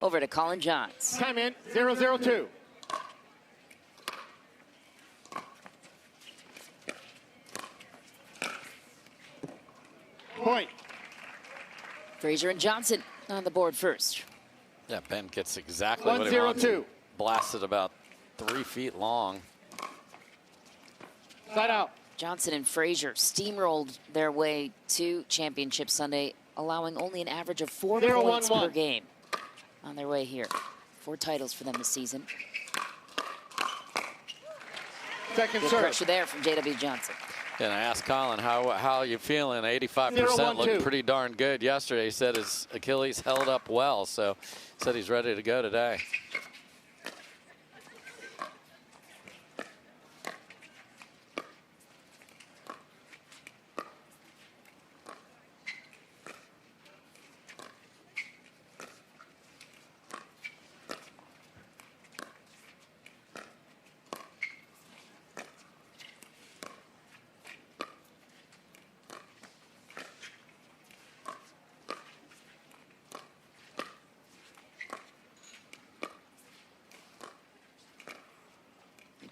Over to Collin Johns. Time in, 0-0-2. Point. Frazier and Johnson on the board first. Yeah, Ben gets exactly what he wants. 1-0-2. Blasted about 3 feet long. Side out. Johnson and Frazier steamrolled their way to Championship Sunday, allowing only an average of 4 points per game on their way here. 4 titles for them this season. Second Good serve. pressure there from J.W. Johnson. And I asked Collin, how are you feeling? 85% looked pretty darn good yesterday. He said his Achilles held up well, so said he's ready to go today.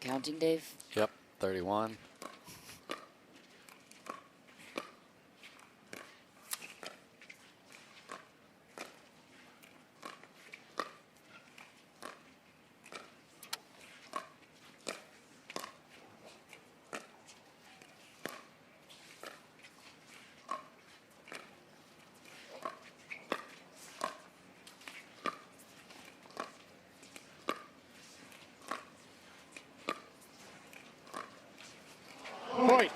Counting, Dave? Yep, 31. Point.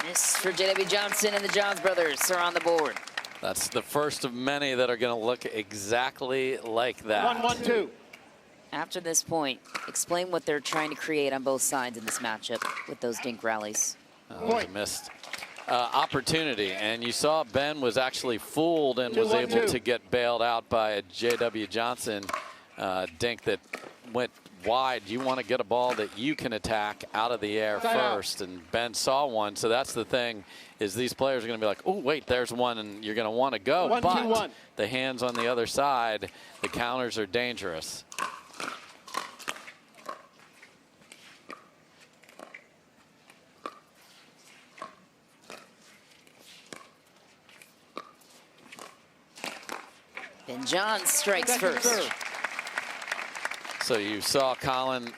Miss for J.W. Johnson, and the Johns brothers are on the board. That's the first of many that are going to look exactly like that. 1-1-2. After this point, explain what they're trying to create on both sides in this matchup with those dink rallies. Point. Missed opportunity, and you saw Ben was actually fooled and was able to get bailed out by a J.W. Johnson dink that went wide. You want to get a ball that you can attack out of the air first, and Ben saw one. So that's the thing, is these players are going to be like, oh wait, there's one, and you're going to want to go. 1-2-1. The hands on the other side, the counters are dangerous. Ben Johns strikes first. So you saw Collin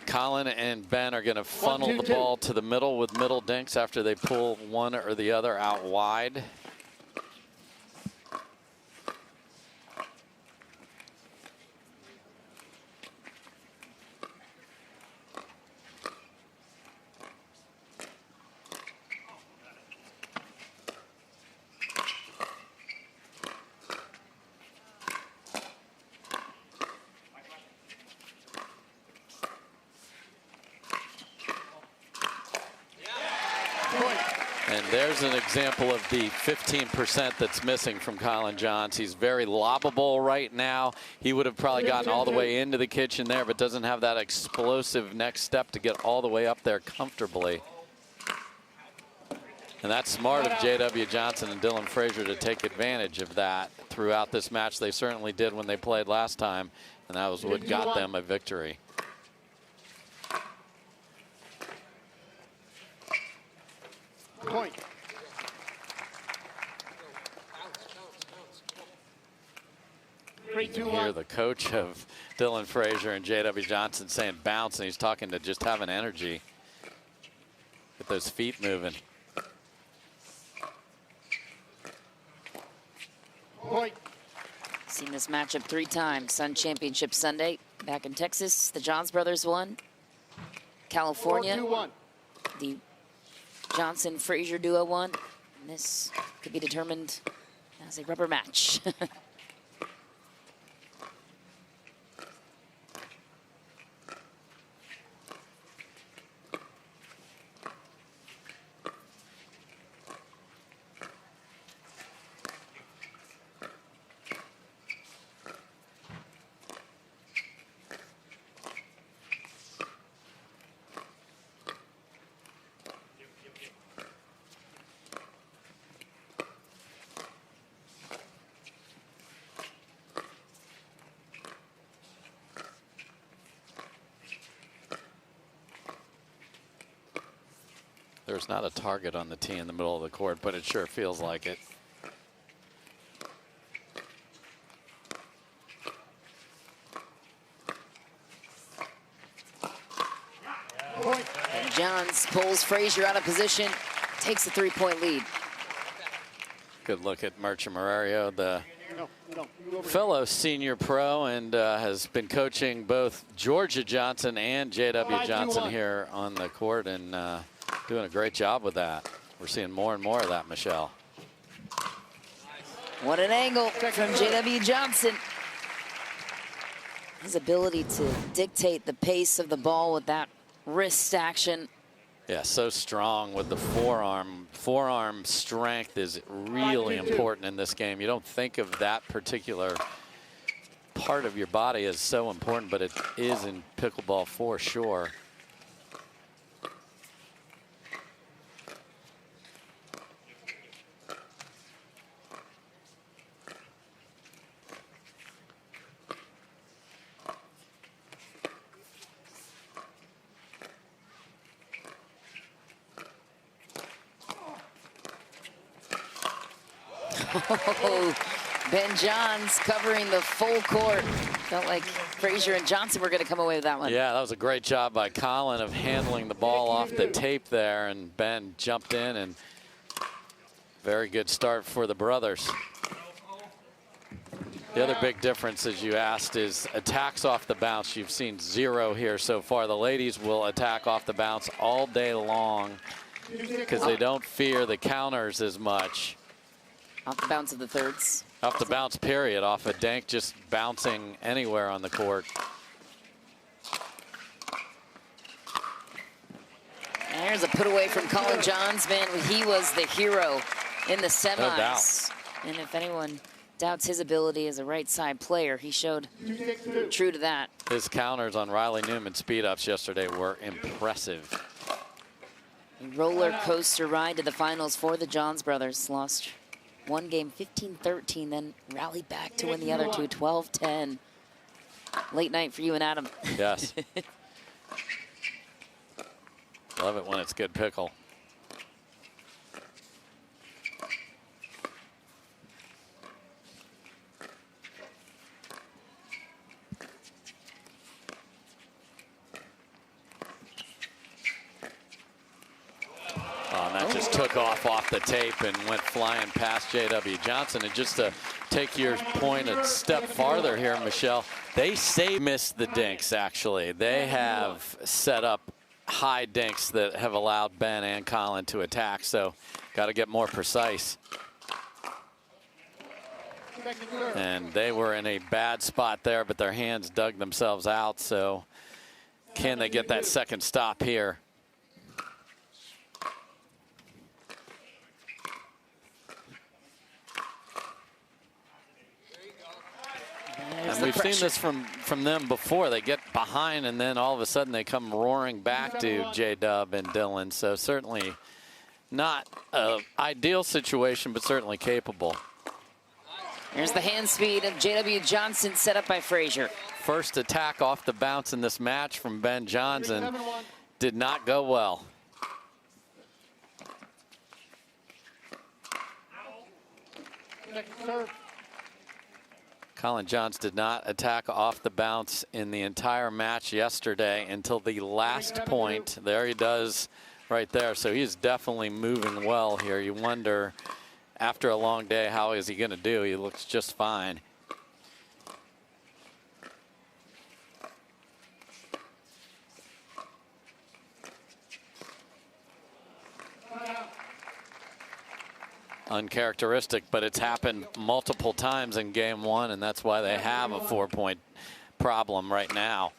and Ben are going to funnel the ball to the middle with middle dinks after they pull one or the other out wide. And there's an example of the 15% that's missing from Collin Johns. He's very lobbable right now. He would have probably gotten all the way into the kitchen there, but doesn't have that explosive next step to get all the way up there comfortably. And that's smart of J.W. Johnson and Dylan Frazier to take advantage of that throughout this match. They certainly did when they played last time, and that was what got them a victory. Point. Hear the coach of Dylan Frazier and J.W. Johnson saying bounce, and he's talking to just having energy. Get those feet moving. Point. Seen this matchup 3 times. Sun Championship Sunday back in Texas. The Johns brothers won. California. 4-2-1. The Johnson-Frazier duo won. And this could be determined as a rubber match. there's not a target on the tee in the middle of the court, but it sure feels like it. And Johns pulls Frazier out of position, takes a 3-point lead. Good look at Merchant Murario, the fellow senior pro, and has been coaching both Georgia Johnson and J.W. Johnson here on the court, and doing a great job with that. We're seeing more and more of that, Michelle. What an angle from J.W. Johnson. His ability to dictate the pace of the ball with that wrist action. Yeah, so strong with the forearm. Forearm strength is really important in this game. You don't think of that particular part of your body as so important, but it is in pickleball for sure. Oh, Ben Johns covering the full court. Felt like Frazier and Johnson were going to come away with that one. Yeah, that was a great job by Collin of handling the ball off the tape there, and Ben jumped in, and very good start for the brothers. The other big difference, as you asked, is attacks off the bounce. You've seen 0 here so far. The ladies will attack off the bounce all day long because they don't fear the counters as much. Off the bounce of the thirds. Off the bounce, period. Off a dink, just bouncing anywhere on the court. There's a put away from Collin Johns, man. He was the hero in the semis. No doubt. And if anyone doubts his ability as a right side player, he showed true to that. His counters on Riley Newman speed ups yesterday were impressive. A roller coaster ride to the finals for the Johns brothers. Lost one game 15-13, then rallied back to win the other two 12-10. Late night for you and Adam. Yes. Love it when it's good pickle. That just took off the tape and went flying past J.W. Johnson. And just to take your point a step farther here, Michelle, they missed the dinks, actually. They have set up high dinks that have allowed Ben and Collin to attack, so got to get more precise. And they were in a bad spot there, but their hands dug themselves out, so can they get that second stop here? And we've seen this from them before. They get behind, and then all of a sudden they come roaring back to J-Dub and Dylan. So certainly not an ideal situation, but certainly capable. There's the hand speed of J.W. Johnson set up by Frazier. First attack off the bounce in this match from Ben Johnson. Did not go well. Collin Johns did not attack off the bounce in the entire match yesterday until the last point. There he does right there. So he's definitely moving well here. You wonder, after a long day, how is he going to do? He looks just fine. Uncharacteristic, but it's happened multiple times in game one, and that's why they have a 4-point problem right now.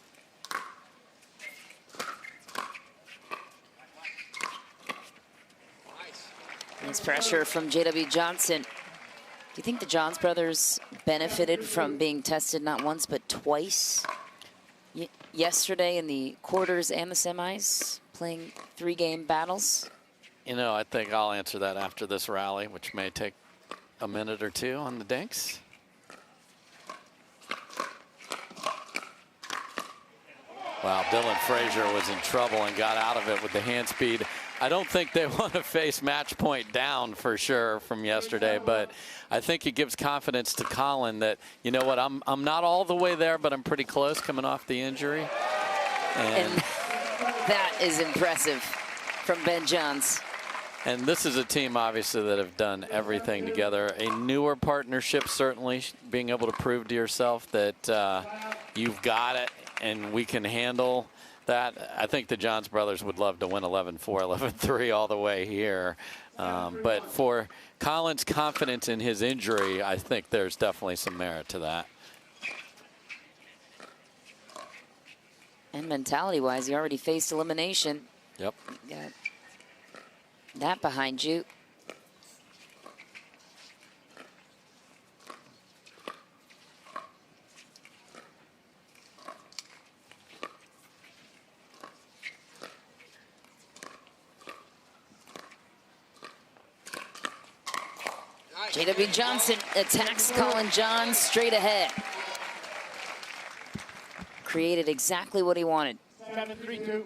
Nice pressure from J.W. Johnson. Do you think the Johns brothers benefited from being tested not once but twice yesterday in the quarters and the semis, playing 3-game battles? You know, I think I'll answer that after this rally, which may take a minute or two on the dinks. Wow, Dylan Frazier was in trouble and got out of it with the hand speed I don't think they want to face match point down for sure from yesterday, but I think it gives confidence to Collin that, you know what, I'm not all the way there, but I'm pretty close coming off the injury. And that is impressive from Ben Johns. And this is a team, obviously, that have done everything together. A newer partnership, certainly, being able to prove to yourself that you've got it and we can handle that. I think the Johns brothers would love to win 11-4, 11-3 all the way here. But for Collin's confidence in his injury, I think there's definitely some merit to that. And mentality-wise, he already faced elimination. Yep. You got that behind you. J.W. Johnson attacks Collin Johns straight ahead. Created exactly what he wanted. 7-3-2.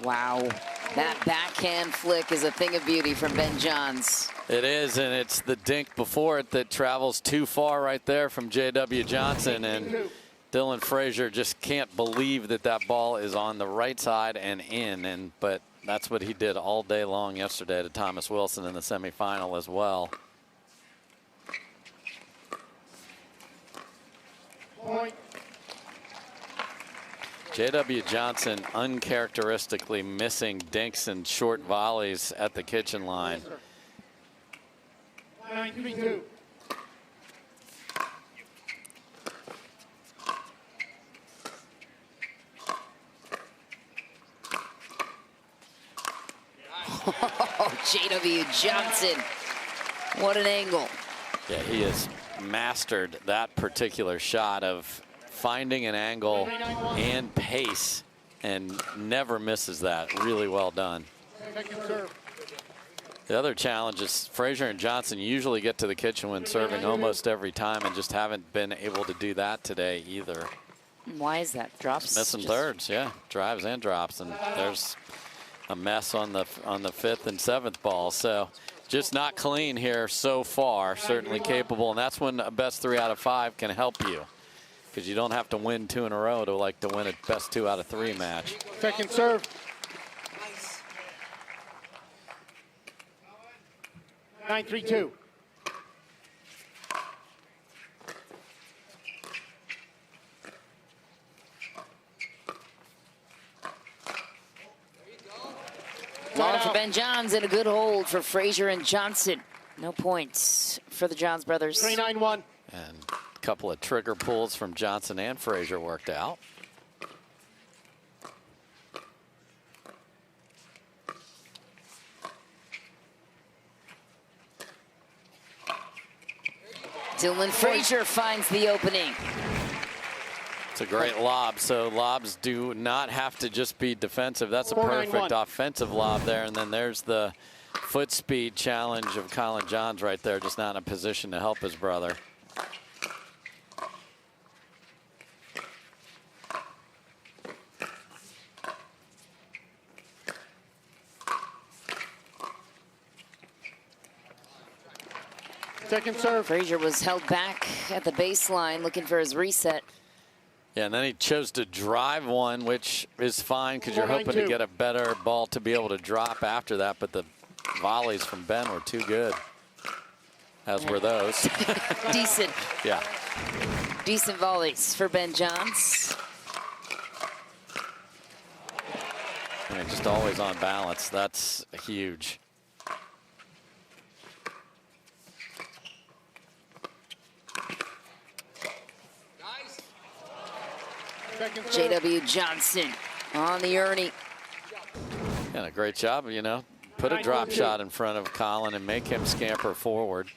Wow, that backhand flick is a thing of beauty from Ben Johns. It is, and it's the dink before it that travels too far right there from J.W. Johnson. And Dylan Frazier just can't believe that that ball is on the right side and in. But that's what he did all day long yesterday to Thomas Wilson in the semifinal as well. Point. J.W. Johnson uncharacteristically missing dinks and short volleys at the kitchen line. 9-3-2. Oh, J.W. Johnson. What an angle. Yeah, he has mastered that particular shot of finding an angle and pace and never misses that. Really well done. Second serve. The other challenge is Frazier and Johnson usually get to the kitchen when serving almost every time and just haven't been able to do that today either. Why is that? Drops? Missing thirds, yeah. Drives and drops, and there's a mess on the fifth and seventh ball. So just not clean here so far. Certainly capable, and that's when a best 3 out of 5 can help you, because you don't have to win 2 in a row to like to win a best 2 out of 3 match. Second serve. 9-3-2. Long for Ben Johns and a good hold for Frazier and Johnson. No points for the Johns brothers. 3-9-1. And a couple of trigger pulls from Johnson and Frazier worked out. Dylan Frazier finds the opening. It's a great lob, so lobs do not have to just be defensive. That's a 4-9-1. perfect offensive lob there, and then there's the foot speed challenge of Collin Johns right there, just not in a position to help his brother. Second serve. Frazier was held back at the baseline looking for his reset. Yeah, and then he chose to drive one, which is fine because you're hoping to get a better ball to be able to drop after that, but the volleys from Ben were too good, as were those. Decent. Yeah. Decent volleys for Ben Johns. I mean, just always on balance. That's huge. J.W. Johnson on the Ernie. And a great job, you know. Put a drop shot in front of Collin and make him scamper forward.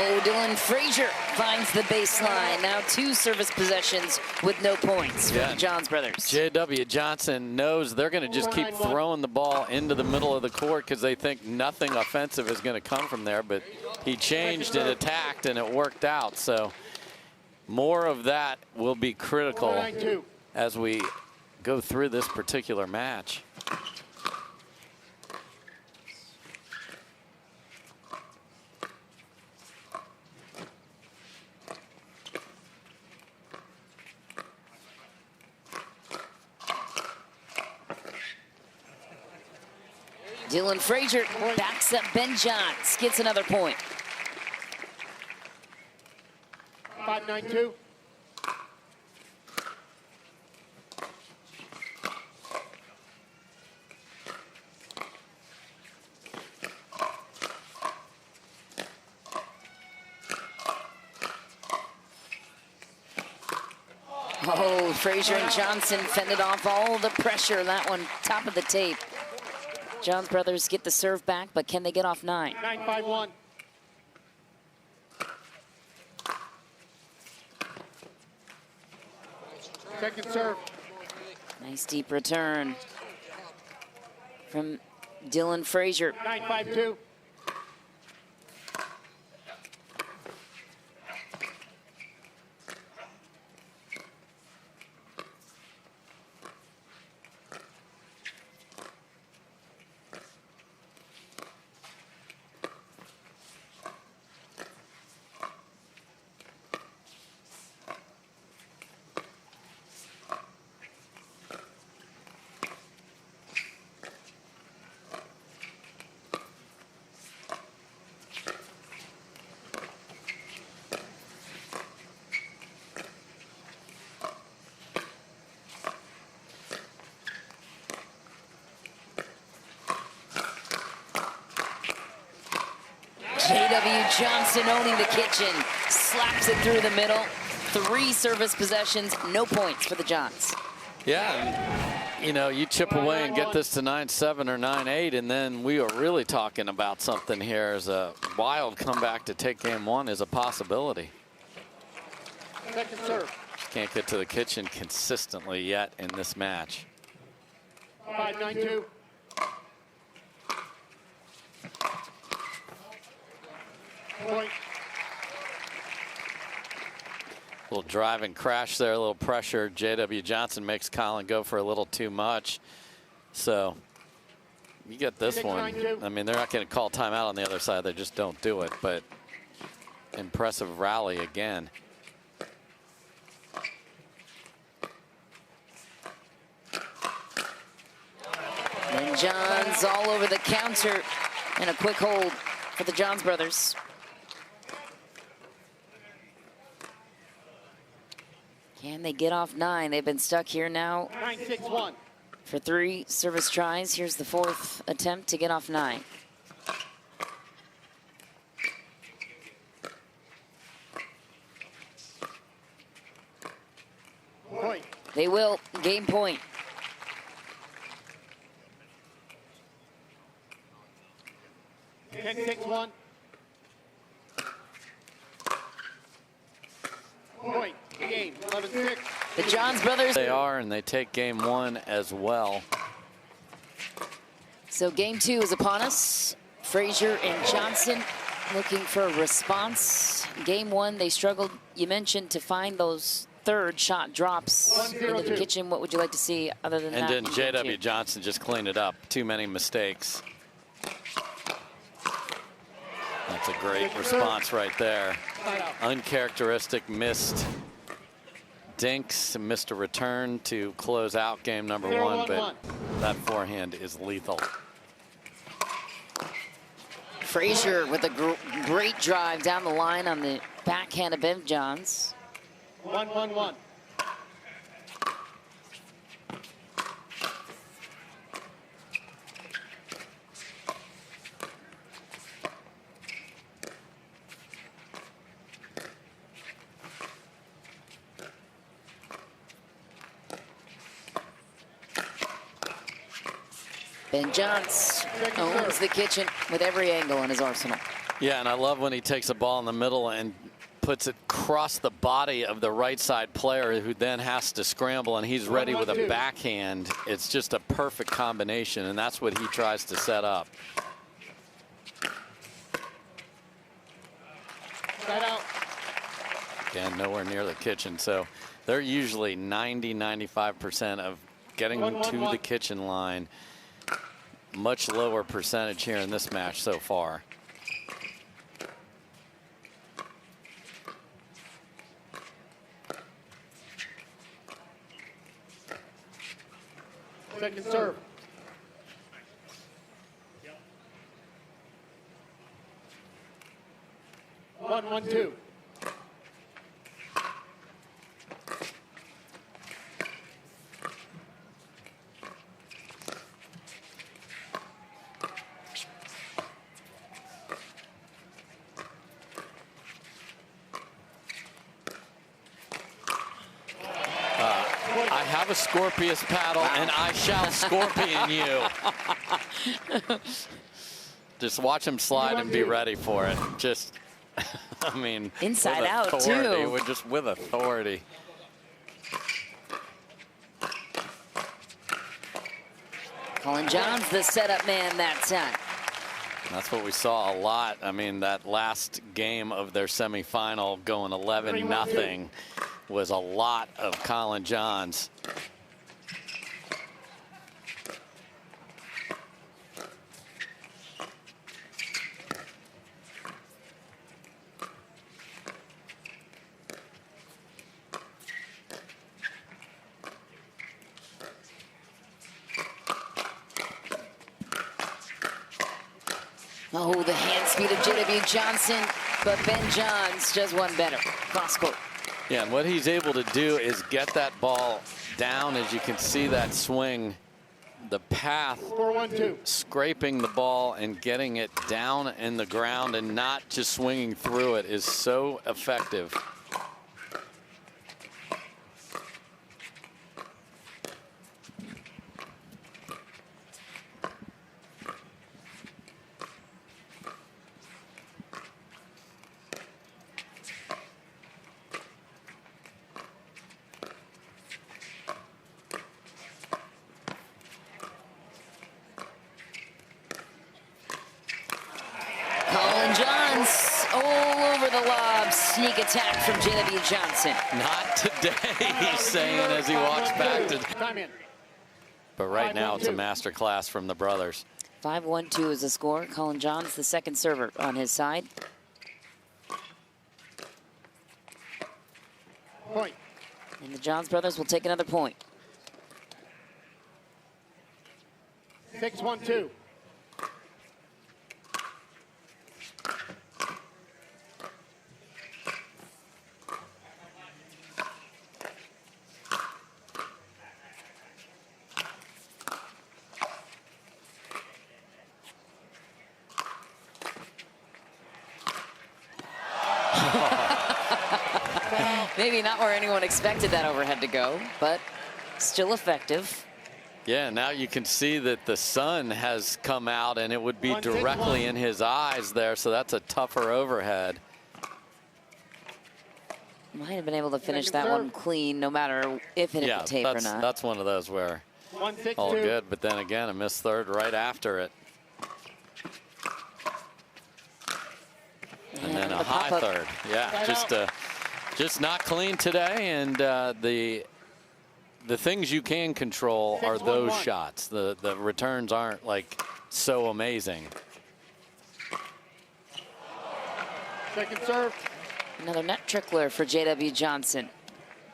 Oh, Dylan Frazier finds the baseline. Now 2 service possessions with no points for the Johns brothers. J.W. Johnson knows they're going to just keep throwing the ball into the middle of the court because they think nothing offensive is going to come from there. But he changed and attacked, and it worked out. So more of that will be critical as we go through this particular match. Dylan Frazier backs up Ben Johns, gets another point. 5-9-2. Oh, Frazier and Johnson fended off all the pressure. That one, top of the tape. Johns brothers get the serve back, but can they get off 9? 9-5-1. Second serve. Nice deep return from Dylan Frazier. 9-5-2. J.W. Johnson owning the kitchen, slaps it through the middle. 3 service possessions, no points for the Johns. Yeah, and, you know, you chip away and get this to 9-7 or 9-8, and then we are really talking about something here. As a wild comeback to take game 1 is a possibility. Second serve. Can't get to the kitchen consistently yet in this match. 5-9-2. Point. Little drive and crash there, a little pressure. J.W. Johnson makes Collin go for a little too much. So you get this one. I mean, they're not going to call timeout on the other side. They just don't do it. But impressive rally again. And Johns all over the counter, and a quick hold for the Johns brothers. Can they get off 9? They've been stuck here now 9-6-1. for 3 service tries. Here's the 4th attempt to get off 9. Point. They will. Game point. Ten, 6-1. Point. Game. 11-6. The Johns brothers. They are, and they take game 1 as well. So game 2 is upon us. Frazier and Johnson looking for a response. Game 1, they struggled, you mentioned, to find those 3rd shot drops into the kitchen. What would you like to see other than that? And then J.W. Johnson just cleaned it up. Too many mistakes. That's a great response right there. Uncharacteristic missed dinks, missed a return to close out game number 1, but that forehand is lethal. Frazier with a great drive down the line on the backhand of Ben Johns. 1-1-1. Ben Johns owns the kitchen with every angle in his arsenal. Yeah, and I love when he takes a ball in the middle and puts it across the body of the right side player, who then has to scramble, and he's ready with a backhand. It's just a perfect combination, and that's what he tries to set up. Side out. Again, nowhere near the kitchen, so they're usually 90–95% of getting to the kitchen line. Much lower percentage here in this match so far. Second serve. One, 1-2. I have a Scorpius paddle, and I shall scorpion you. Just watch him slide and be ready for it. Just, I mean, inside out authority, too. just with authority. Collin Johns, the setup man that time. That's what we saw a lot. I mean, that last game of their semifinal going 11-0 was a lot of Collin Johns. Oh, the hand speed of JW Johnson, but Ben Johns does one better. Cross court. Yeah, and what he's able to do is get that ball down. As you can see, that swing, the path, 4-1-2. scraping the ball and getting it down in the ground and not just swinging through it is so effective. Collin Johns all over the lob. Sneak attack from JW Johnson. Not today, he's saying as he walks back to. Time in. But right now it's a master class from the brothers. 5-1-2 is the score. Collin Johns, the second server on his side. Point. And the Johns brothers will take another point. 6-1-2. Maybe not where anyone expected that overhead to go, but still effective. Yeah, now you can see that the sun has come out and it would be directly in his eyes there, so that's a tougher overhead. Might have been able to finish that one clean, no matter if it hit the tape or not. That's one of those where 1-6-2. all good, but then again, a missed third right after it. And then a high third. Yeah, just not clean today, and the things you can control are those shots. The returns aren't like so amazing. Second serve. Another net trickler for JW Johnson.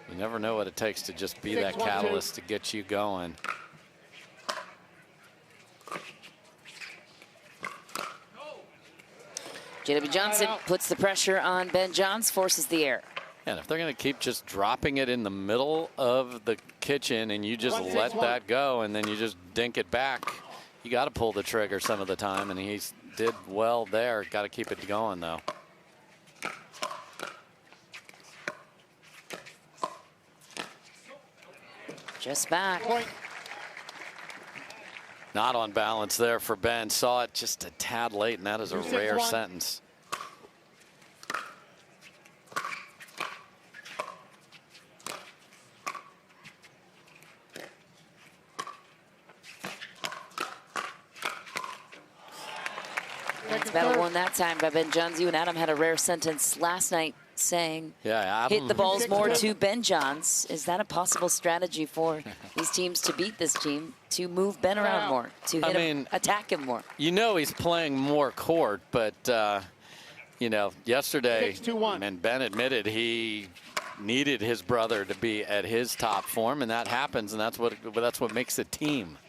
You never know what it takes to just be that catalyst to get you going. JW Johnson puts the pressure on Ben Johns, forces the error. And if they're going to keep just dropping it in the middle of the kitchen and you just let that go and then you just dink it back, you got to pull the trigger some of the time, and he did well there. Got to keep it going, though. Just back. Point. Not on balance there for Ben. Saw it just a tad late, and that is a rare sentence. It's battle won that time by Ben Johns. You and Adam had a rare sentence last night saying, Adam, hit the balls more to Ben Johns. Is that a possible strategy for these teams to beat this team, to move Ben around more, to hit him, attack him more? You know he's playing more court, but, you know, yesterday, and Ben admitted he needed his brother to be at his top form, and that happens, and that's what makes a team.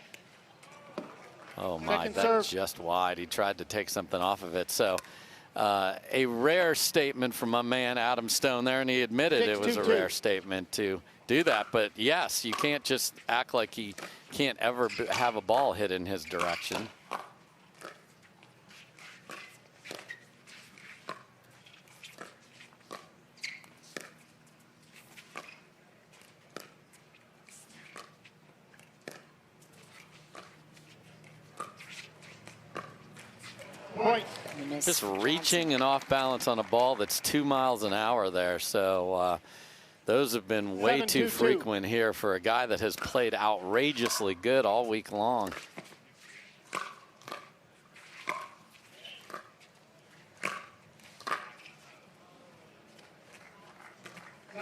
Oh my, that's just wide. He tried to take something off of it. So a rare statement from my man Adam Stone there, and he admitted it was a rare statement to do that. But yes, you can't just act like he can't ever have a ball hit in his direction. Just reaching and off balance on a ball that's 2 miles an hour there. So those have been way too frequent here for a guy that has played outrageously good all week long.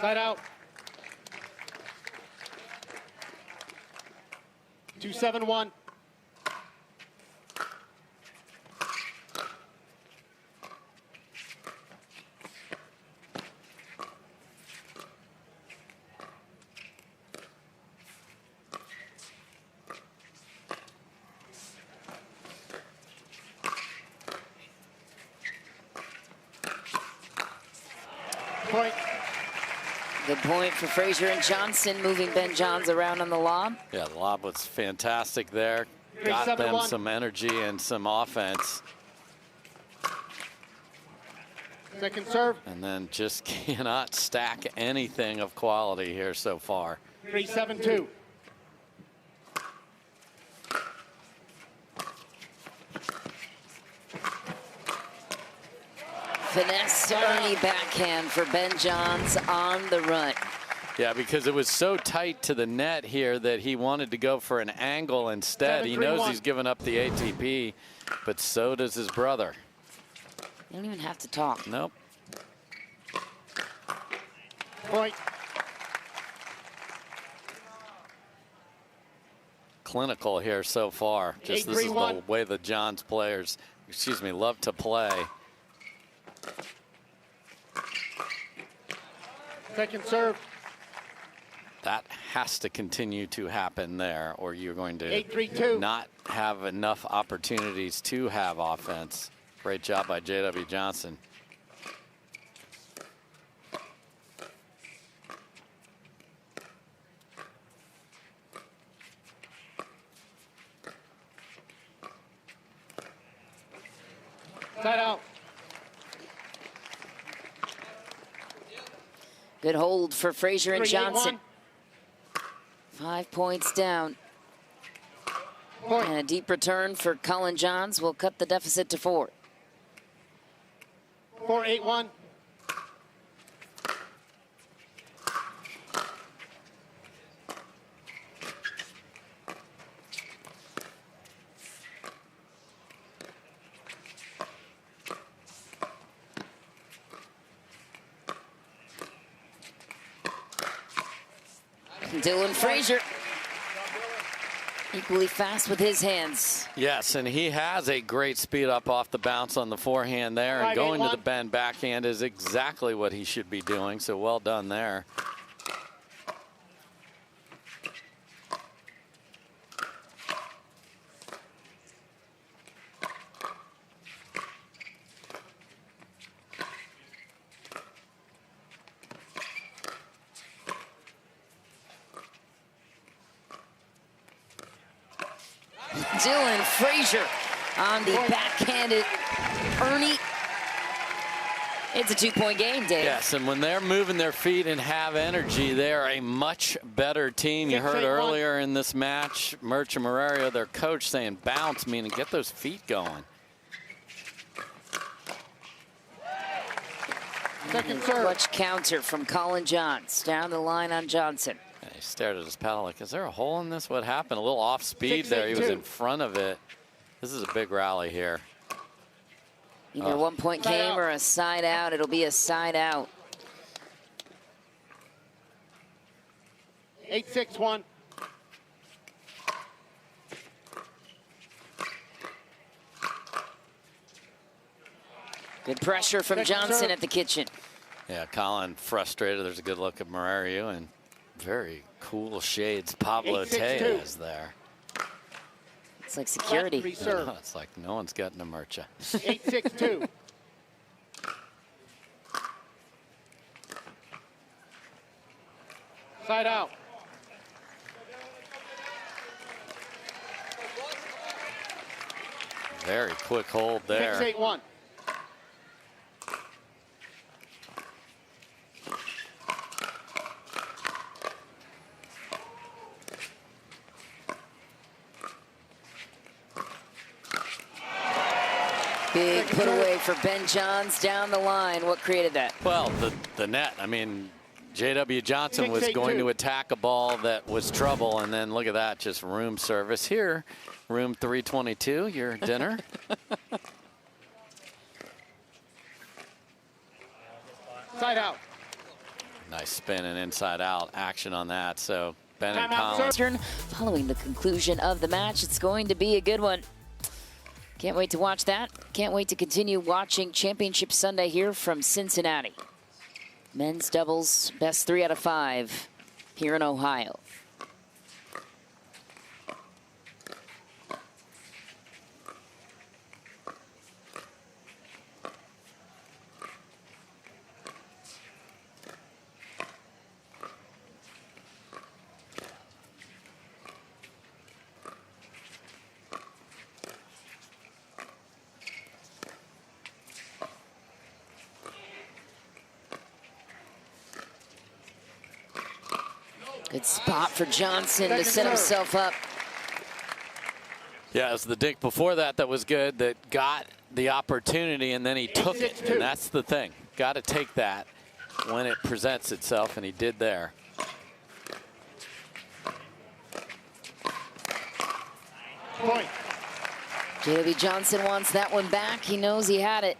Side out. 2-7-1. Point. Good point for Frazier and Johnson, moving Ben Johns around on the lob. Yeah, the lob was fantastic there. Got them some energy and some offense. Second serve. And then just cannot stack anything of quality here so far. 3-7-2. Finesse Ernie backhand for Ben Johns on the run. Yeah, because it was so tight to the net here that he wanted to go for an angle instead. He knows he's given up the ATP, but so does his brother. You don't even have to talk. Nope. Point. Clinical here so far. Just this is the way the Johns players, love to play. Second serve. That has to continue to happen there, or you're going to 8-3-2. not have enough opportunities to have offense. Great job by J.W. Johnson. Side out. Good hold for Frazier and Johnson. 5 points down. Point. And a deep return for Collin Johns will cut the deficit to 4. 4-8-1. Dylan Frazier, equally fast with his hands. Yes, and he has a great speed up off the bounce on the forehand there, and going to the bend backhand is exactly what he should be doing, so well done there. Dylan Frazier on the backhanded Ernie. It's a 2-point game, Dave. Yes, and when they're moving their feet and have energy, they're a much better team. You heard earlier in this match, Murch and Morario, their coach, saying bounce, meaning get those feet going. Second serve. Clutch counter from Collin Johns. Down the line on Johnson. And he stared at his paddle like, is there a hole in this? What happened? A little off speed there. He was in front of it. This is a big rally here. Either 1-point game or a side out. It'll be a side out. 8-6-1. Good pressure from Johnson at the kitchen. Yeah, Collin frustrated. There's a good look at Morario and very cool shades. Pablo Teo is there. It's like security. No, it's like no one's getting a Murcha. 8-6-2. Side out. Very quick hold there. 6-8-1. Big put away for Ben Johns down the line. What created that? Well, the net. I mean, J.W. Johnson was going to attack a ball that was trouble, and then look at that, just room service here. Room 322, your dinner. Side out. Nice spin and inside out action on that. So Ben and Collin. Following the conclusion of the match, it's going to be a good one. Can't wait to watch that. Can't wait to continue watching Championship Sunday here from Cincinnati. Men's doubles, best 3 out of 5 here in Ohio. Good spot for Johnson to set himself up. Yeah, it was the dink before that was good, that got the opportunity, and then he took it. And that's the thing. Got to take that when it presents itself, and he did there. Point. J.W. Johnson wants that one back. He knows he had it.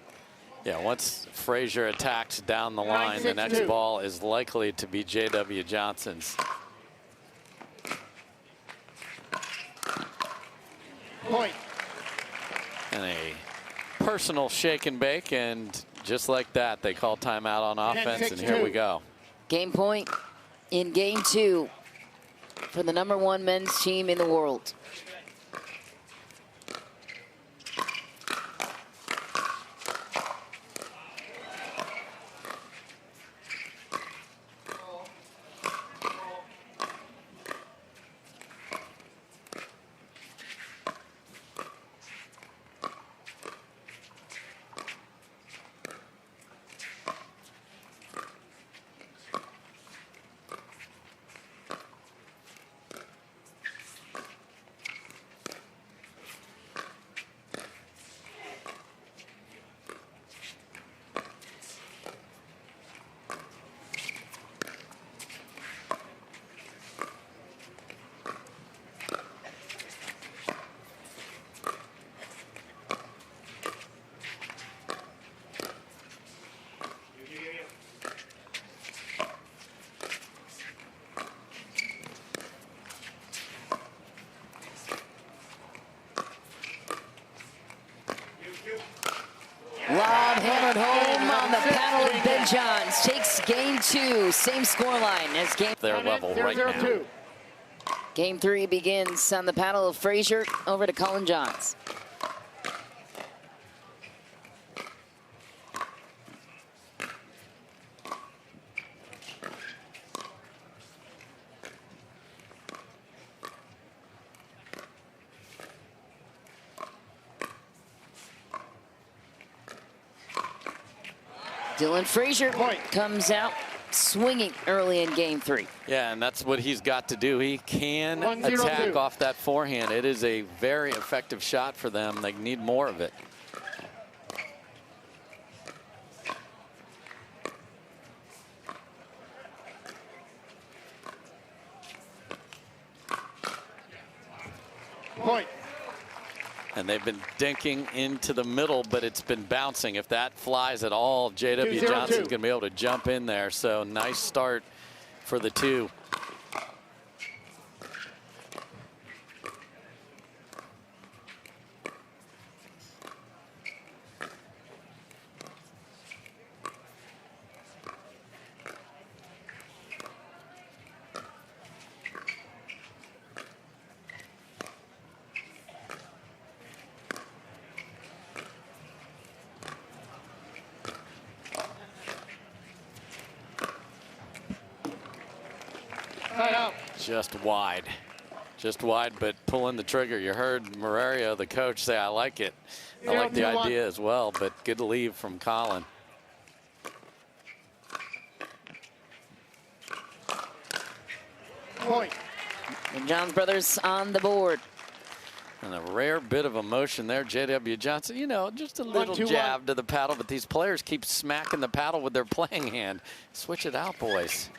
Yeah, once Frazier attacks down the line, the next ball is likely to be J.W. Johnson's. Point. And a personal shake and bake, and just like that, they call timeout on offense, and here we go. Game point in game 2 for the #1 men's team in the world. Lob hammered home on the paddle of Ben Johns. Takes game 2, same scoreline as game. Their level right now. Game 3 begins on the paddle of Frazier over to Collin Johns. Dylan Frazier Point. comes out swinging early in game 3. Yeah, and that's what he's got to do. He can 1-0-2. attack off that forehand. It is a very effective shot for them. They need more of it. Point. And they've been dinking into the middle, but it's been bouncing. If that flies at all, J.W. 2-0-2. Johnson's going to be able to jump in there. So nice start for the 2. Side out. Just wide, but pulling the trigger. You heard Morario, the coach, say, I like it. I like the 0-2-1. idea as well, but good leave from Collin. Point. The Johns brothers on the board. And a rare bit of emotion there, J.W. Johnson. You know, just a little 1-2-1. jab to the paddle, but these players keep smacking the paddle with their playing hand. Switch it out, boys.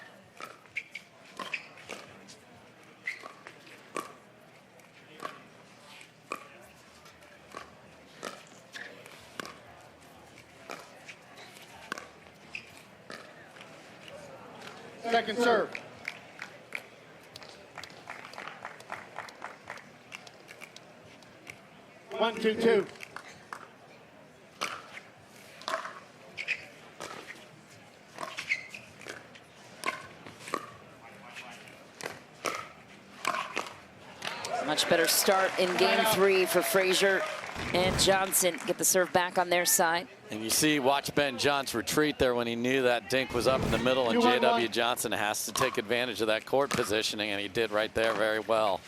Second serve. One, two, two. Much better start in game 3 for Frazier and Johnson. Get the serve back on their side. And you see, watch Ben Johnson retreat there when he knew that dink was up in the middle, and 2-1-1. J.W. Johnson has to take advantage of that court positioning, and he did right there very well.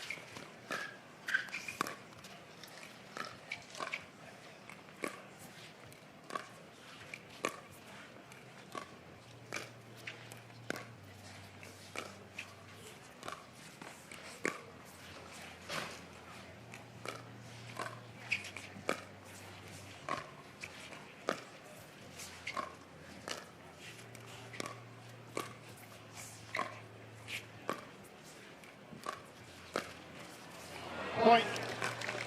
Point.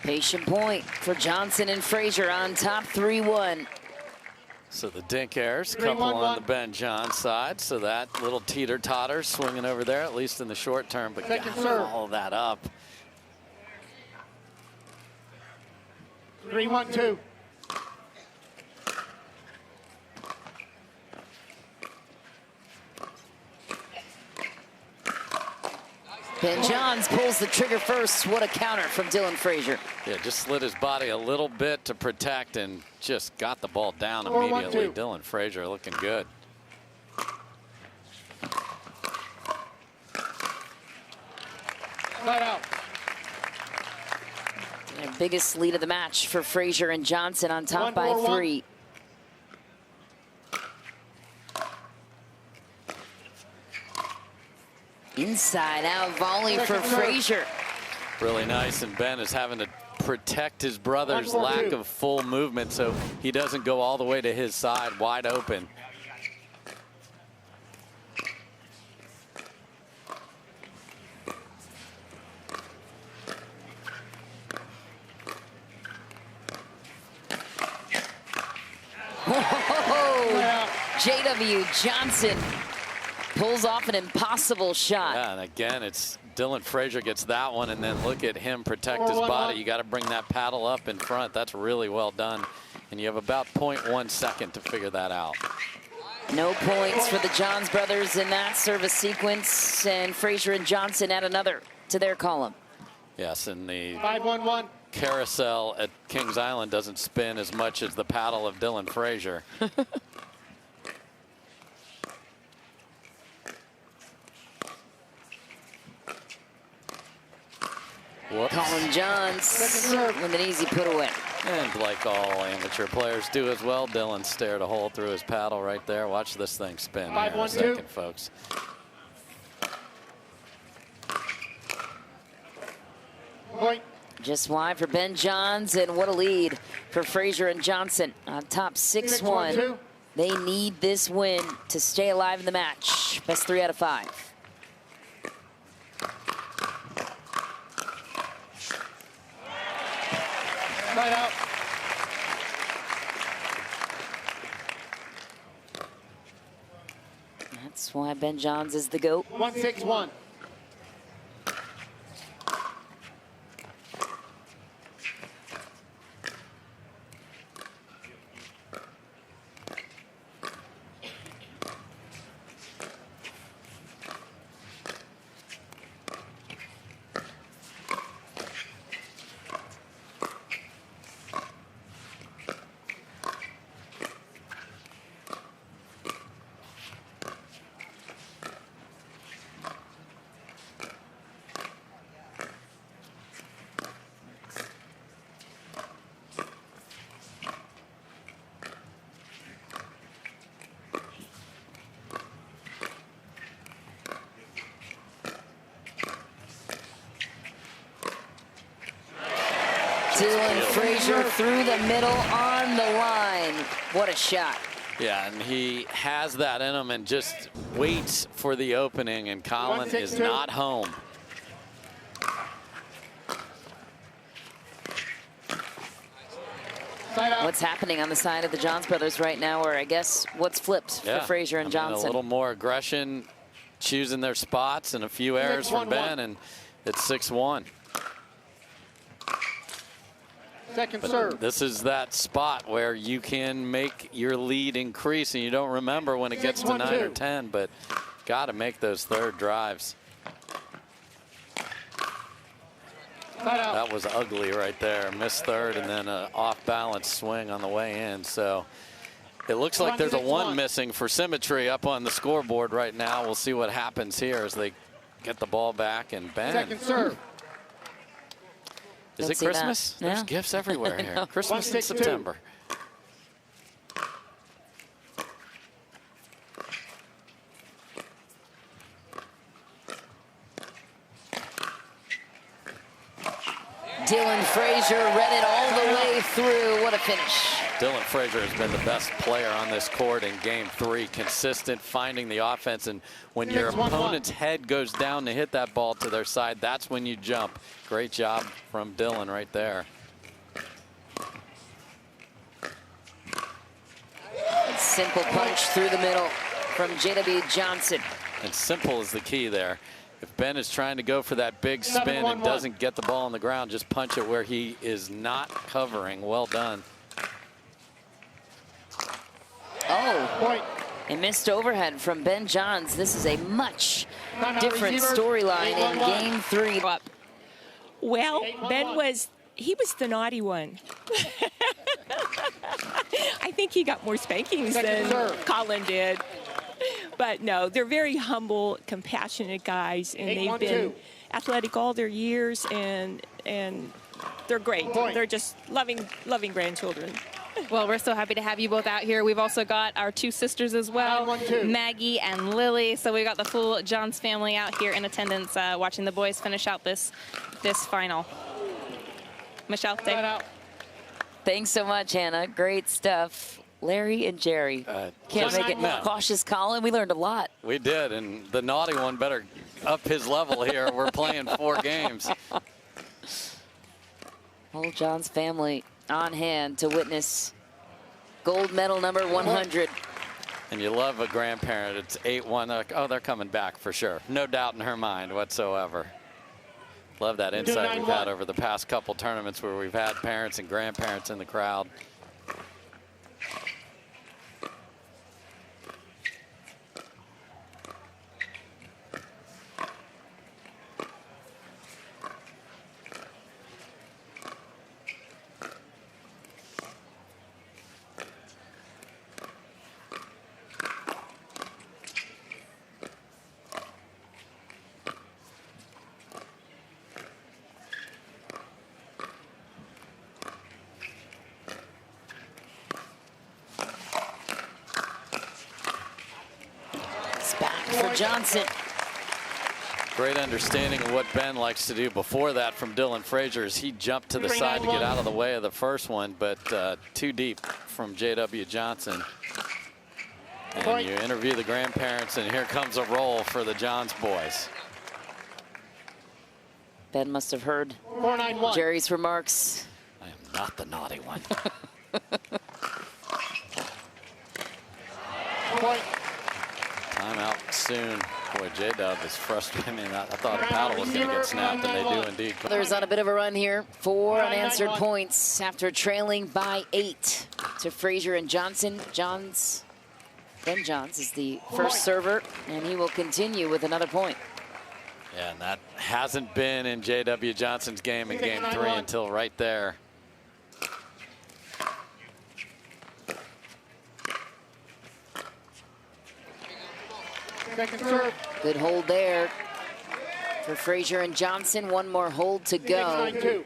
Patient point for Johnson and Frazier on top 3-1. So the dink airs, couple 3-1-1. on the Ben John side. So that little teeter-totter swinging over there, at least in the short term. But Second gotta serve. follow that up. 3-1-2. Ben Johns pulls the trigger first. What a counter from Dylan Frazier. Yeah, just slid his body a little bit to protect and just got the ball down 4-1-2. immediately. Dylan Frazier looking good. Side out. Their biggest lead of the match for Frazier and Johnson on top by 1-4-1. 3. Inside out volley for Second serve. Frazier. Really nice, and Ben is having to protect his brother's 1-4-2. lack of full movement so he doesn't go all the way to his side wide open. Whoa! J.W. Johnson pulls off an impossible shot. Yeah, and again, it's Dylan Frazier gets that one, and then look at him protect his 4-1-1. body. You got to bring that paddle up in front. That's really well done. And you have about 0.1 second to figure that out. No points for the Johns brothers in that service sequence, and Frazier and Johnson add another to their column. Yes, and the 5-1-1. carousel at Kings Island doesn't spin as much as the paddle of Dylan Frazier. Whoops. Collin Johns Second serve. with an easy put away. And like all amateur players do as well, Dylan stared a hole through his paddle right there. Watch this thing spin here in a second, folks. Point. Just wide for Ben Johns, and what a lead for Frazier and Johnson on top 6-1. They need this win to stay alive in the match. Best 3 out of 5. Right out. That's why Ben Johns is the GOAT. 1-6-1. Dylan Frazier through the middle on the line. What a shot. Yeah, and he has that in him and just waits for the opening, and Collin is not home. What's happening on the side of the Johns brothers right now, or I guess what's flipped for Frazier and Johnson? A little more aggression, choosing their spots, and a few errors from Ben, and it's 6-1. Second But serve. this is that spot where you can make your lead increase, and you don't remember when it gets to 9 or 10, but got to make those third drives. That was ugly right there. Missed third, and then an off-balance swing on the way in. So it looks like there's a 1 missing for symmetry up on the scoreboard right now. We'll see what happens here as they get the ball back, and Ben. Second serve. Is it Christmas? There's gifts everywhere here. Christmas in September. Dylan Frazier read it all the way through. What a finish. Dylan Frazier has been the best player on this court in game 3. Consistent, finding the offense, and when your opponent's head goes down to hit that ball to their side, that's when you jump. Great job from Dylan right there. Simple punch through the middle from JW Johnson. And simple is the key there. If Ben is trying to go for that big spin and doesn't get the ball on the ground, just punch it where he is not covering. Well done. Oh, a missed overhead from Ben Johns. This is a much different storyline in game 3. Well, Ben was the naughty one. I think he got more spankings than Collin did. But no, they're very humble, compassionate guys, and they've been athletic all their years, and they're great. They're just loving grandchildren. Well, we're so happy to have you both out here. We've also got our 2 sisters as well, Maggie and Lily. So we got the full Johns family out here in attendance, watching the boys finish out this final. Michelle, thanks so much, Hannah. Great stuff. Larry and Jerry. Can't make it. Cautious Collin. We learned a lot. We did, and the naughty one better up his level here. We're playing 4 games. Whole Johns family on hand to witness gold medal number 100. And you love a grandparent. It's 8-1. Like, oh, they're coming back for sure. No doubt in her mind whatsoever. Love that insight we've had over the past couple tournaments where we've had parents and grandparents in the crowd. for Johnson. Great understanding of what Ben likes to do before that from Dylan Frazier as he jumped to the side to get out of the way of the first one, but too deep from J.W. Johnson. And you interview the grandparents, and here comes a roll for the Johns boys. Ben must have heard Jerry's remarks. I am not the naughty one. Timeout soon. Boy, J-Dub is frustrated. I mean, I thought a paddle was going to get snapped, and they do indeed. There's on a bit of a run here. 4 unanswered points after trailing by 8 to Frazier and Johnson. Ben Johns is the first server, and he will continue with another point. Yeah, and that hasn't been in J.W. Johnson's game in game 3 until right there. Second serve. Good hold there for Frazier and Johnson. One more hold to go. 6-9-2.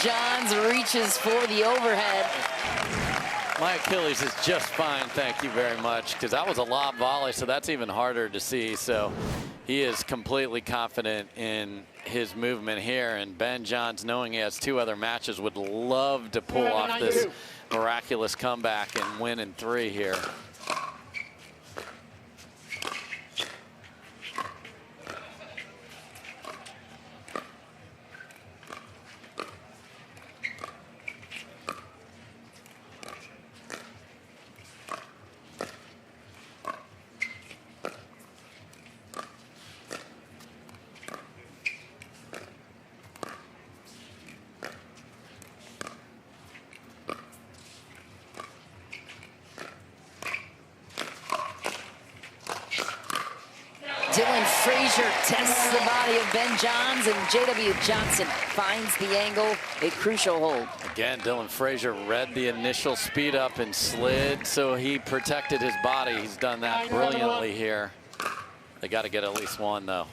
Johns reaches for the overhead. My Achilles is just fine, thank you very much, because that was a lob volley, so that's even harder to see. So he is completely confident in his movement here, and Ben Johns, knowing he has 2 other matches, would love to pull off this miraculous comeback and win in 3 here. Dylan Frazier tests the body of Ben Johns, and J.W. Johnson finds the angle, a crucial hold. Again, Dylan Frazier read the initial speed up and slid, so he protected his body. He's done that brilliantly here. They got to get at least 1, though.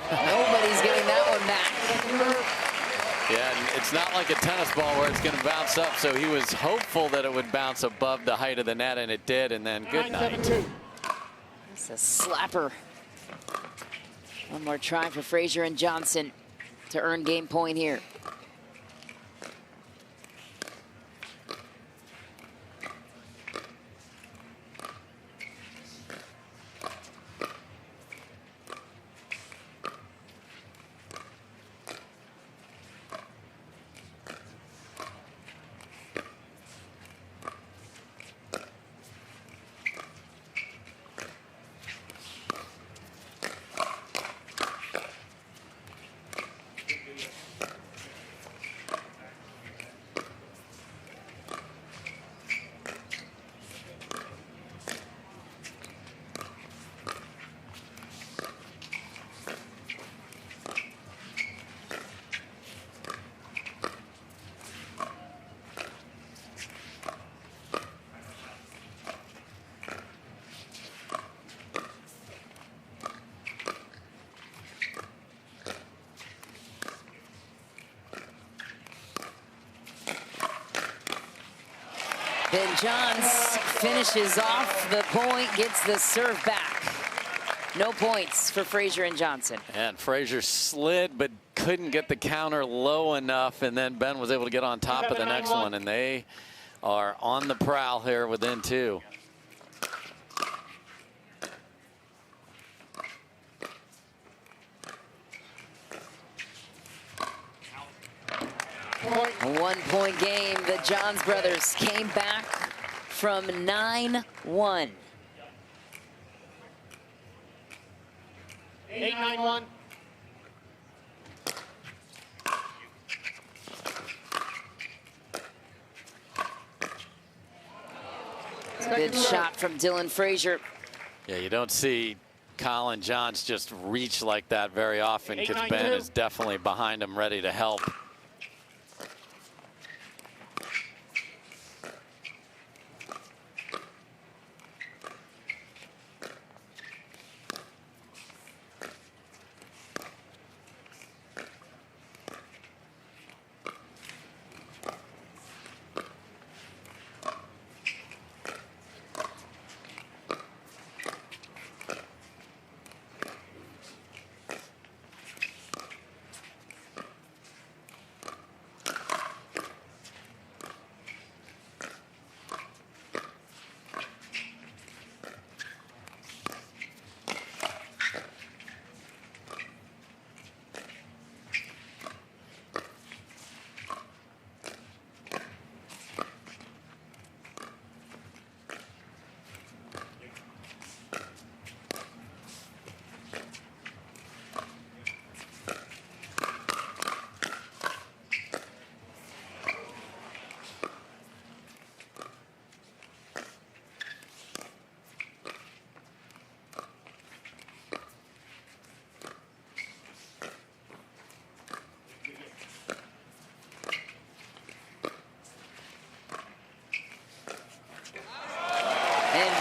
Nobody's getting that one back. Yeah, and it's not like a tennis ball where it's going to bounce up, so he was hopeful that it would bounce above the height of the net, and it did, and then good night. It's a slapper. One more try for Frazier and Johnson to earn game point here. Ben Johns finishes off the point, gets the serve back. No points for Frazier and Johnson. And Frazier slid, but couldn't get the counter low enough, and then Ben was able to get on top of the next one, and they are on the prowl here within 2. A 1-point game. The Johns brothers came back from 9-1. 8-9-1. Good shot from Dylan Frazier. Yeah, you don't see Collin Johns just reach like that very often because Ben is definitely behind him ready to help.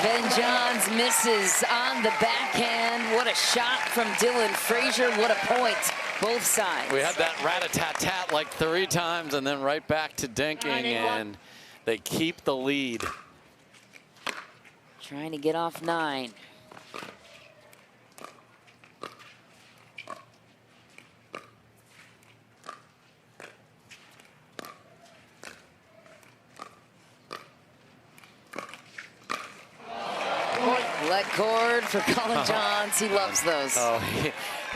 Ben Johns misses on the backhand. What a shot from Dylan Frazier. What a point, both sides. We had that rat-a-tat-tat like 3 times and then right back to dinking, and they keep the lead. Trying to get off 9. Let cord for Collin Johns. He loves those. Oh,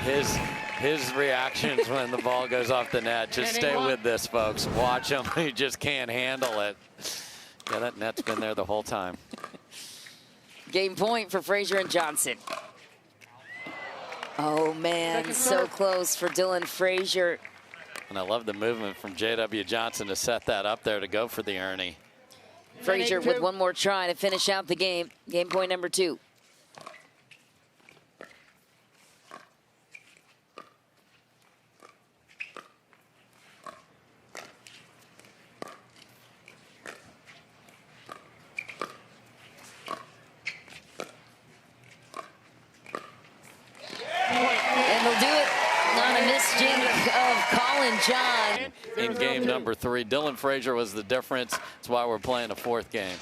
his reactions when the ball goes off the net. Just stay with this, folks. Watch him. He just can't handle it. Yeah, that net's been there the whole time. Game point for Frazier and Johnson. Oh, man, so close for Dylan Frazier. And I love the movement from J.W. Johnson to set that up there to go for the Ernie. Frazier with one more try to finish out the game. Game point number 2. And they'll do it on a missed jink of Collin John. In game number 3, Dylan Frazier was the difference. That's why we're playing a 4th game.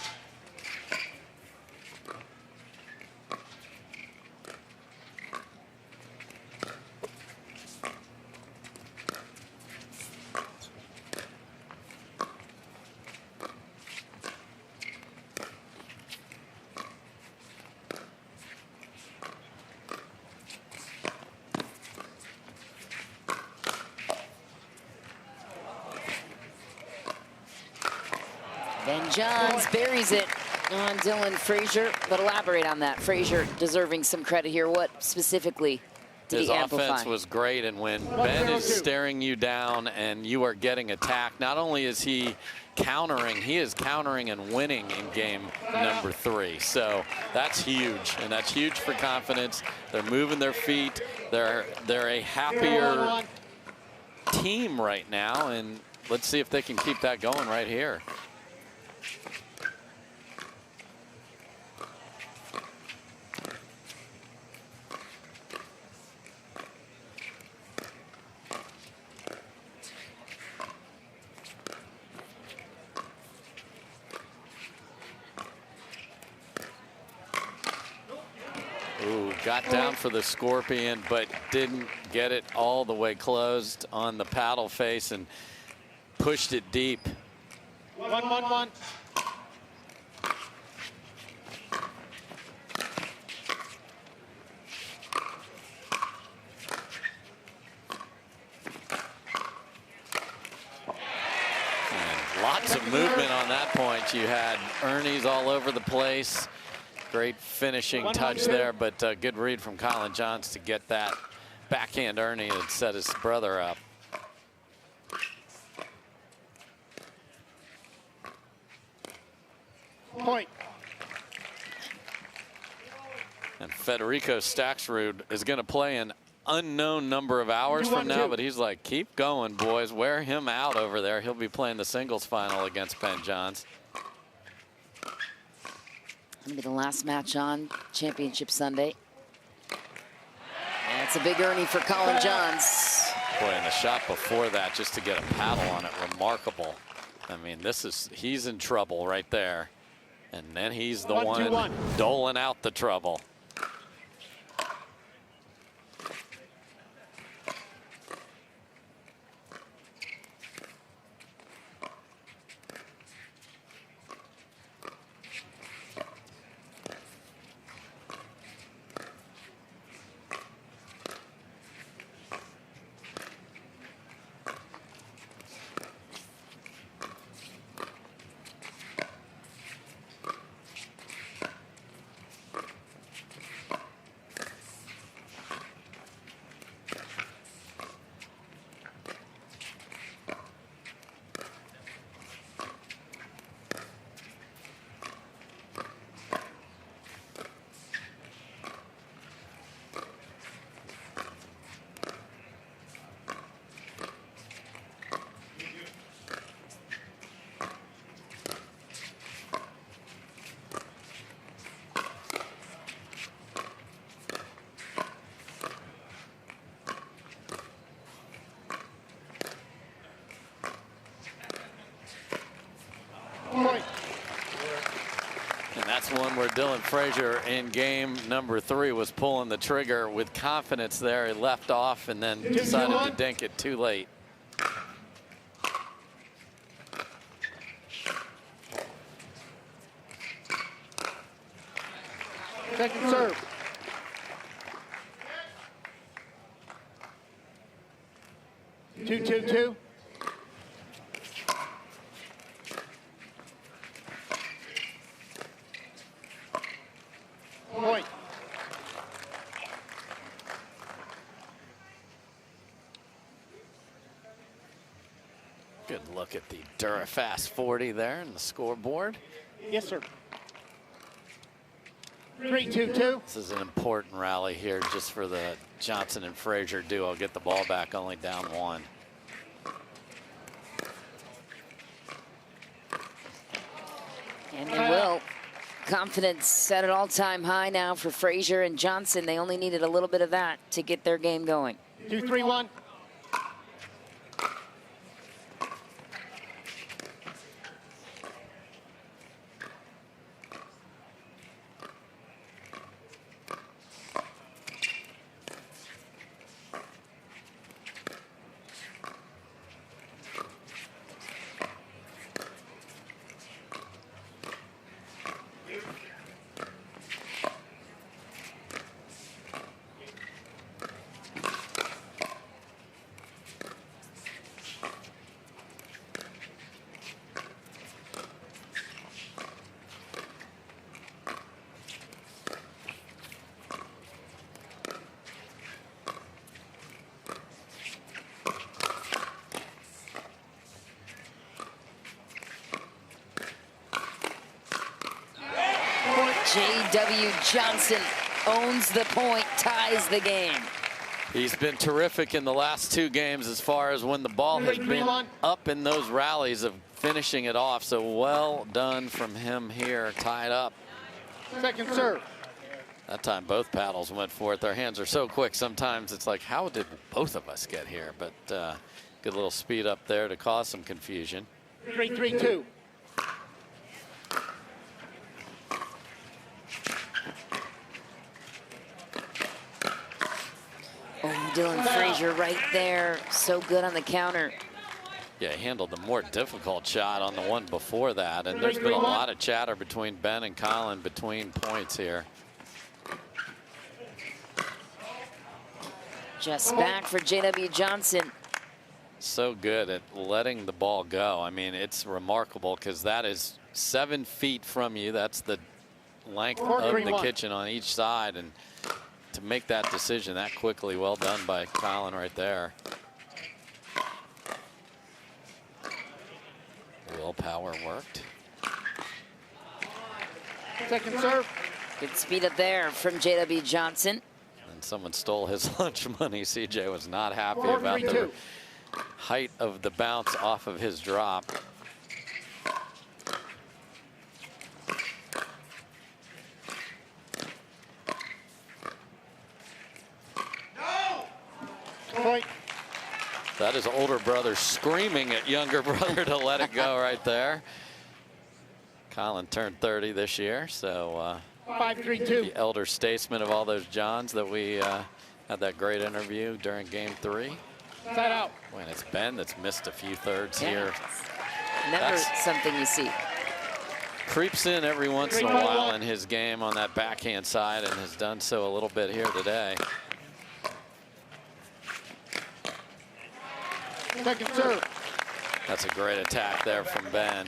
Ben Johns buries it on Dylan Frazier, but elaborate on that. Frazier deserving some credit here. What specifically did His he amplify? offense was great, and when Ben is staring you down and you are getting attacked, not only is he countering, he is countering and winning in game number 3. So that's huge, and that's huge for confidence. They're moving their feet. They're a happier team right now, and let's see if they can keep that going right here. Ooh, got down for the scorpion, but didn't get it all the way closed on the paddle face and pushed it deep. 1-1-1. Lots of movement on that point. You had Ernie's all over the place. Great finishing touch there, but good read from Collin Johns to get that backhand earning and set his brother up. Point. And Federico Staxrud is going to play an unknown number of hours from now, but he's like, keep going, boys. Wear him out over there. He'll be playing the singles final against Ben Johns. Gonna be the last match on Championship Sunday. That's a big earning for Collin Johns. Boy, and the shot before that, just to get a paddle on it, remarkable. I mean, he's in trouble right there. And then he's the one doling out the trouble. And that's one where Dylan Frazier in game number 3 was pulling the trigger with confidence there. He left off and then decided to dink it too late. Second serve. Two. Point. Good look at the Durafast 40 there in the scoreboard. Yes, sir. 3-2-2. This is an important rally here just for the Johnson and Frazier duo. Get the ball back, only down 1. And they will. Confidence set at all-time high now for Frazier and Johnson. They only needed a little bit of that to get their game going. 2-3-1. J.W. Johnson owns the point, ties the game. He's been terrific in the last 2 games as far as when the ball has been up in those rallies of finishing it off. So well done from him here, tied up. Second serve. That time both paddles went for it. Their hands are so quick sometimes it's like, how did both of us get here? But good little speed up there to cause some confusion. 3-3-2. Oh, Dylan Frazier right there. So good on the counter. Yeah, he handled the more difficult shot on the one before that. And there's been a lot of chatter between Ben and Collin between points here. Just back for J.W. Johnson. So good at letting the ball go. I mean, it's remarkable because that is 7 feet from you. That's the length 4, of 3, the 1. kitchen on each side, and to make that decision that quickly, well done by Collin right there. Willpower worked. Second serve. Good speed up there from J.W. Johnson. And someone stole his lunch money. CJ was not happy 4, about 3, the 2. height of the bounce off of his drop. Point. That is older brother screaming at younger brother to let it go right there. Collin turned 30 this year, so 5, 3, 2. the elder statesman of all those Johns that we had that great interview during game 3. Side out. When it's Ben that's missed a few thirds Yeah. here. Never That's- something you see. Creeps in every once in a 3, 1, while 1. in his game on that backhand side and has done so a little bit here today. Second serve. That's a great attack there from Ben.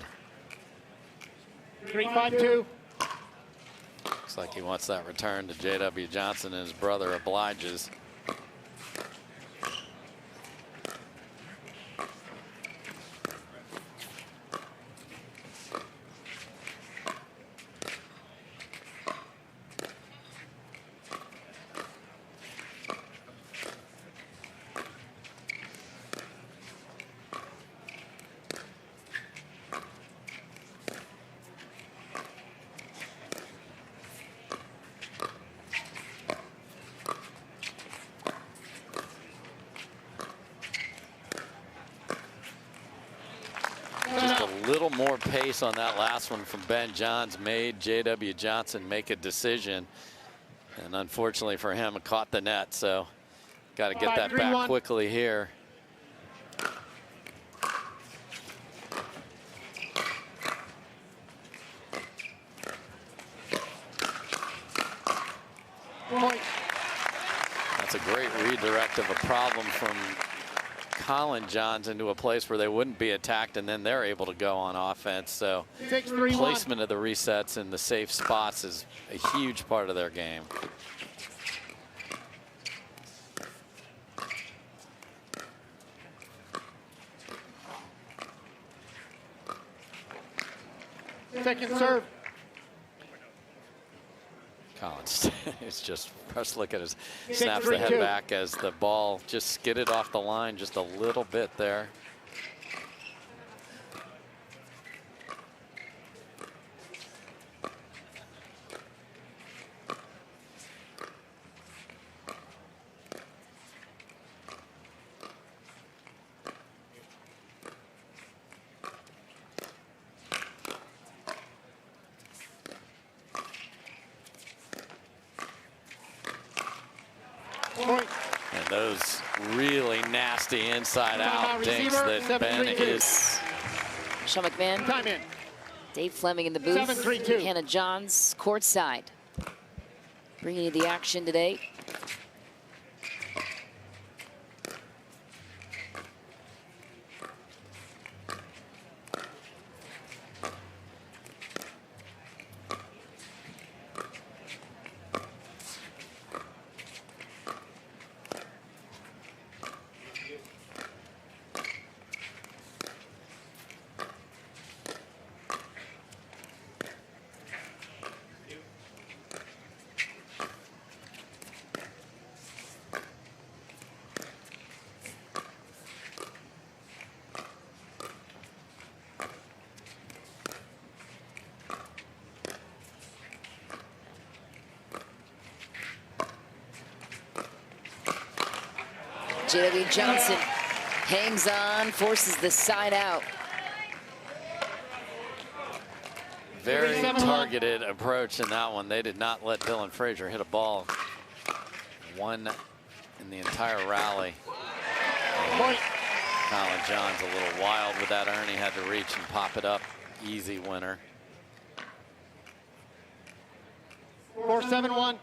3, 5, 2. Looks like he wants that return to J.W. Johnson, and his brother obliges. Just a little more pace on that last one from Ben Johns made J.W. Johnson make a decision. And unfortunately for him, it caught the net. So got to get 5, that 3, back 1. quickly here. Point. That's a great redirect of a problem from Collin Johns into a place where they wouldn't be attacked, and then they're able to go on offense. So 6, 3, 1. placement of the resets and the safe spots is a huge part of their game. Second serve. Collins is just first look at his 6, snaps 3, the head 2. back as the ball just skidded off the line just a little bit there. Point. And those really nasty inside out dinks receiver, that Ben 7-3-2. is. Sean McMahon, Time in. Dave Fleming in the booth. 7-3-2. Hannah Johns courtside. Bringing you the action today. J.W. Johnson hangs on, forces the side out. Very 7-1. targeted approach in that one. They did not let Dylan Frazier hit a ball. One in the entire rally. Point. Collin Johns a little wild with that Ernie, had to reach and pop it up. Easy winner. 4, 7, 1.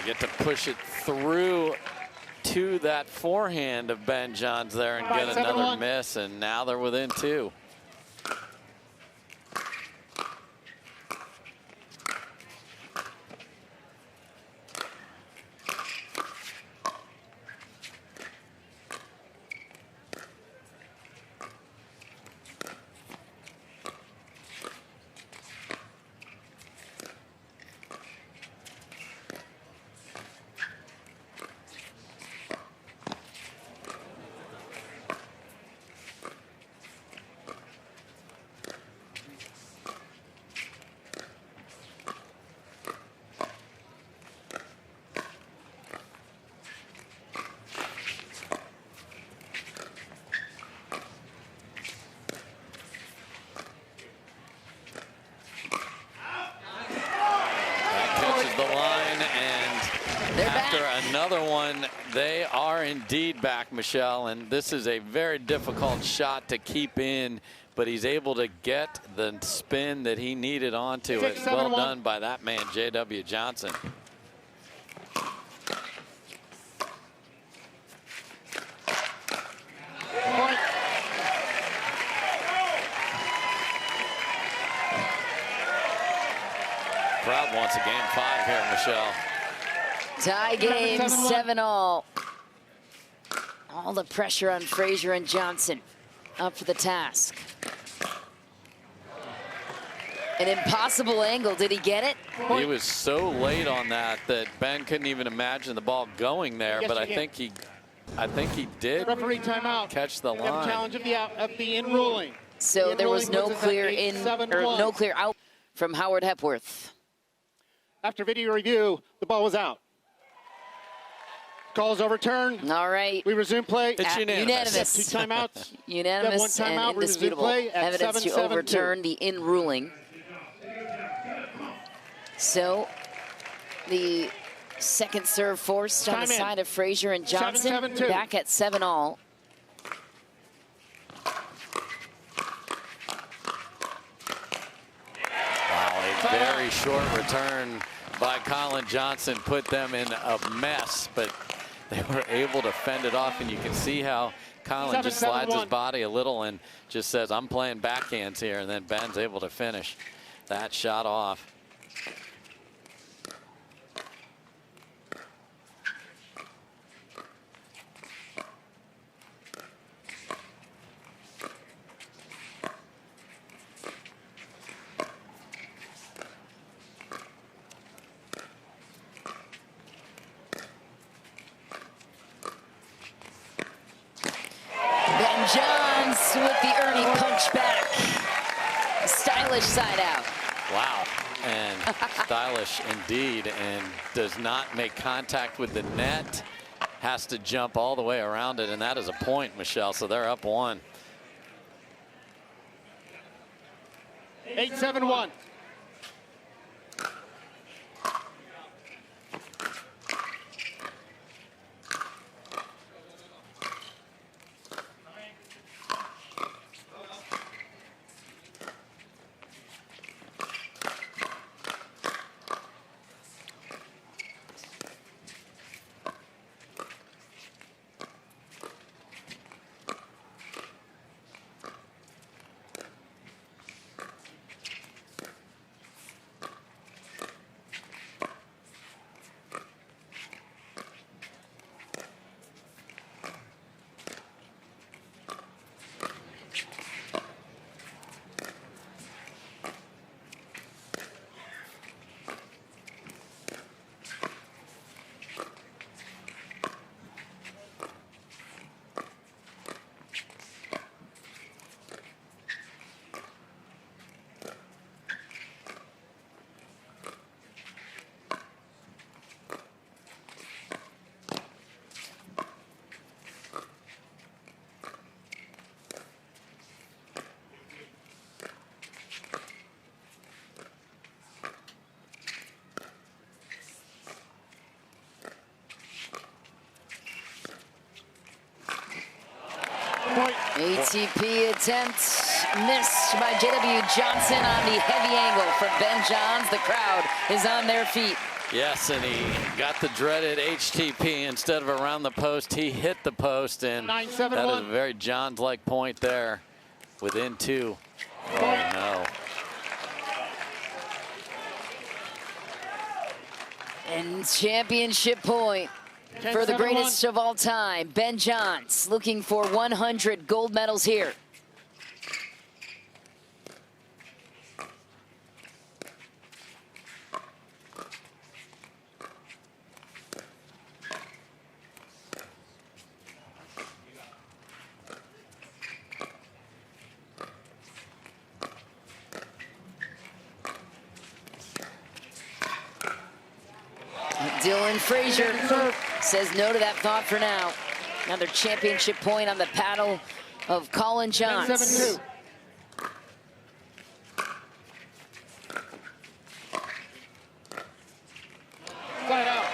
They get to push it through to that forehand of Ben Johns there and get another miss, and now they're within 2. Another one. They are indeed back, Michelle, and this is a very difficult shot to keep in, but he's able to get the spin that he needed onto it. Well done by that man, J.W. Johnson. Crowd wants a game 5 here, Michelle. Tie game, 7-all. All the pressure on Frazier and Johnson. Up for the task. An impossible angle. Did he get it? He was so late on that Ben couldn't even imagine the ball going there. Yes, but I think he did. Referee timeout. Catch the line. Challenge of the in ruling. So there was no clear no clear out from Howard Hepworth. After video review, the ball was out. Call's overturned. All right. We resume play. It's unanimous. 2 timeouts. Unanimous and indisputable evidence to overturn the in ruling. So the second serve forced on the side of Frazier and Johnson. 7-7-2. Back at 7-all. Wow, a very short return by Collin Johnson put them in a mess, but they were able to fend it off, and you can see how Collin just slides his body a little and just says, I'm playing backhands here, and then Ben's able to finish that shot off. Johns with the Ernie punch back. Stylish side out. Wow, and stylish indeed, and does not make contact with the net. Has to jump all the way around it, and that is a point, Michelle, so they're up 1. 8-7-1. ATP attempt missed by J.W. Johnson on the heavy angle from Ben Johns. The crowd is on their feet. Yes, and he got the dreaded HTP instead of around the post. He hit the post, and 9-7-1. that is a very Johns-like point there. Within 2. Oh, no. And championship point for the greatest of all time, Ben Johns, looking for 100 gold medals here. Dylan Frazier says no to that thought for now. Another championship point on the paddle of Collin Johns. 7-2. Flat out.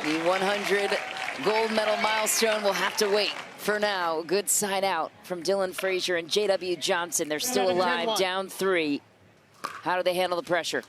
The 100 gold medal milestone will have to wait for now. Good side out from Dylan Frazier and J.W. Johnson. They're still alive, 7-10-1. down 3. How do they handle the pressure?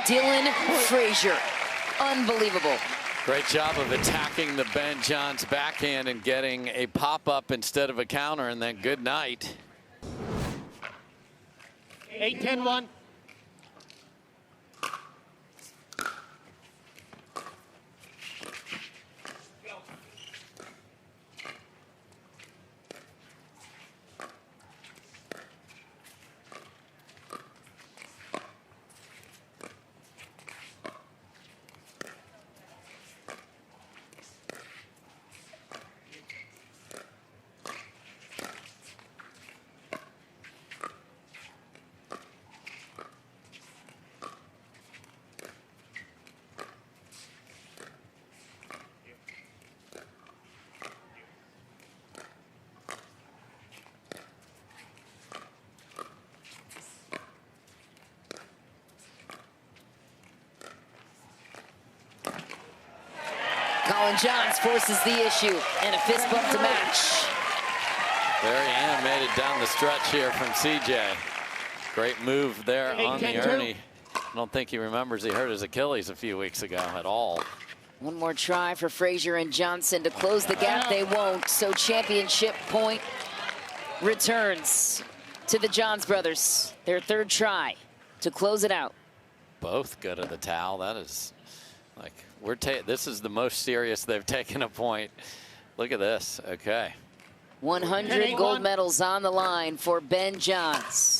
Dylan Frazier, unbelievable. Great job of attacking the Ben Johns backhand and getting a pop-up instead of a counter, and then good night. 8-10-1. Collin Johns forces the issue and a fist bump to match. Very animated down the stretch here from CJ. Great move there on the 8-10-2. Ernie. I don't think he remembers he hurt his Achilles a few weeks ago at all. One more try for Frazier and Johnson to close the gap. They won't, so championship point returns to the Johns brothers. Their third try to close it out. Both go to the towel. That is like, this is the most serious they've taken a point. Look at this, okay. 100 gold medals on the line for Ben Johns.